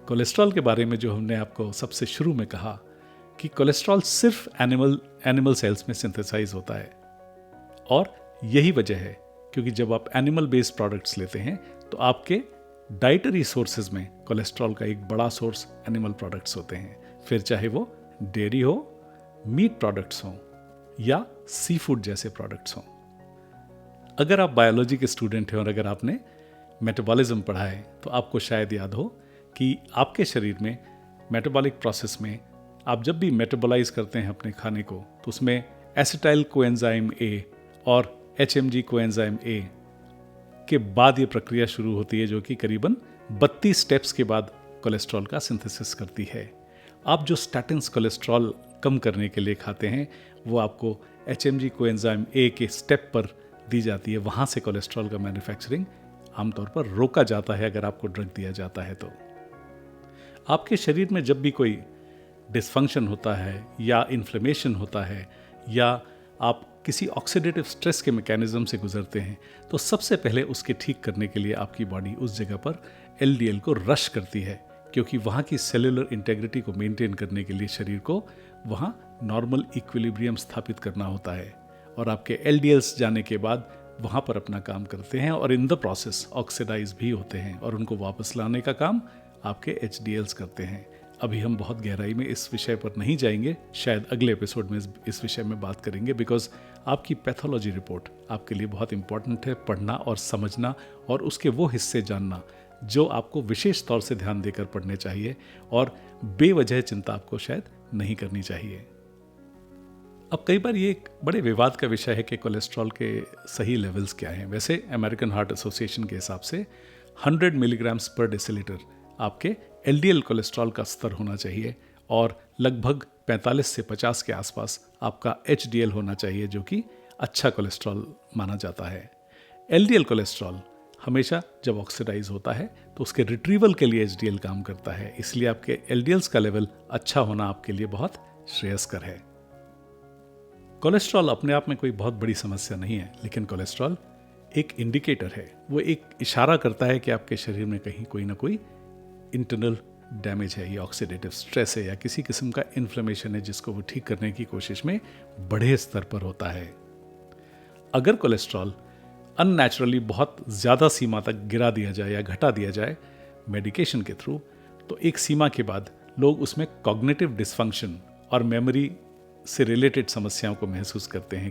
Cholesterol के बारे में जो हमने आपको सबसे शुरू में कहा कि कोलेस्ट्रॉल सिर्फ एनिमल सेल्स में सिंथेसाइज होता है, और यही वजह है क्योंकि जब आप एनिमल बेस्ड प्रोडक्ट्स लेते हैं तो आपके डाइटरी सोर्सेज में कोलेस्ट्रॉल का एक बड़ा सोर्स एनिमल प्रोडक्ट्स होते हैं, फिर चाहे वो डेयरी हो, मीट प्रोडक्ट्स हों या सी फूड जैसे प्रोडक्ट्स हों। अगर आप बायोलॉजी के स्टूडेंट हैं और अगर आपने मेटाबॉलिज्म पढ़ा है तो आपको शायद याद हो कि आपके शरीर में मेटाबॉलिक प्रोसेस में आप जब भी मेटाबॉलाइज करते हैं अपने खाने को तो उसमें एसिटाइल कोएंजाइम ए और HMG कोएंजाइम ए के बाद ये प्रक्रिया शुरू होती है जो कि करीबन 32 स्टेप्स के बाद कोलेस्ट्रॉल का सिंथेसिस करती है। आप जो स्टैटिन्स कोलेस्ट्रॉल कम करने के लिए खाते हैं वो आपको HMG कोएंजाइम ए के स्टेप पर दी जाती है, वहाँ से कोलेस्ट्रॉल का मैन्युफैक्चरिंग आमतौर पर रोका जाता है अगर आपको ड्रग दिया जाता है तो। आपके शरीर में जब भी कोई डिसफंक्शन होता है या इन्फ्लेमेशन होता है या आप किसी ऑक्सीडेटिव स्ट्रेस के मैकेनिज्म से गुजरते हैं तो सबसे पहले उसके ठीक करने के लिए आपकी बॉडी उस जगह पर LDL को रश करती है, क्योंकि वहाँ की सेलुलर इंटेग्रिटी को मेंटेन करने के लिए शरीर को वहाँ नॉर्मल इक्विलिब्रियम स्थापित करना होता है, और आपके LDLs जाने के बाद वहाँ पर अपना काम करते हैं और इन द प्रोसेस ऑक्सीडाइज भी होते हैं और उनको वापस लाने का काम आपके HDLs करते हैं। अभी हम बहुत गहराई में इस विषय पर नहीं जाएंगे, शायद अगले एपिसोड में इस विषय में बात करेंगे, बिकॉज आपकी पैथोलॉजी रिपोर्ट आपके लिए बहुत इंपॉर्टेंट है पढ़ना और समझना और उसके वो हिस्से जानना जो आपको विशेष तौर से ध्यान देकर पढ़ने चाहिए और बेवजह चिंता आपको शायद नहीं करनी चाहिए। अब कई बार ये एक बड़े विवाद का विषय है कि कोलेस्ट्रॉल के सही लेवल्स क्या हैं। वैसे अमेरिकन हार्ट एसोसिएशन के हिसाब से 100 मिलीग्राम्स पर डेसीलीटर आपके LDL कोलेस्ट्रॉल का स्तर होना चाहिए और लगभग 45 से 50 के आसपास आपका HDL होना चाहिए, जो कि अच्छा कोलेस्ट्रॉल माना जाता है। LDL कोलेस्ट्रॉल हमेशा जब ऑक्सीडाइज होता है तो उसके रिट्रीवल के लिए HDL काम करता है, इसलिए आपके LDLs का लेवल अच्छा होना आपके लिए बहुत श्रेयस्कर है। कोलेस्ट्रॉल अपने आप में कोई बहुत बड़ी समस्या नहीं है, लेकिन कोलेस्ट्रॉल एक इंडिकेटर है, वो एक इशारा करता है कि आपके शरीर में कहीं कोई ना कोई इंटरनल डैमेज है, या ऑक्सीडेटिव स्ट्रेस है या किसी किस्म का इन्फ्लेमेशन है जिसको वो ठीक करने की कोशिश में बड़े स्तर पर होता है। अगर कोलेस्ट्रॉल अननेचुरली बहुत ज़्यादा सीमा तक गिरा दिया जाए या घटा दिया जाए मेडिकेशन के थ्रू, तो एक सीमा के बाद लोग उसमें कॉग्निटिव डिसफंक्शन और मेमोरी से रिलेटेड समस्याओं को महसूस करते हैं।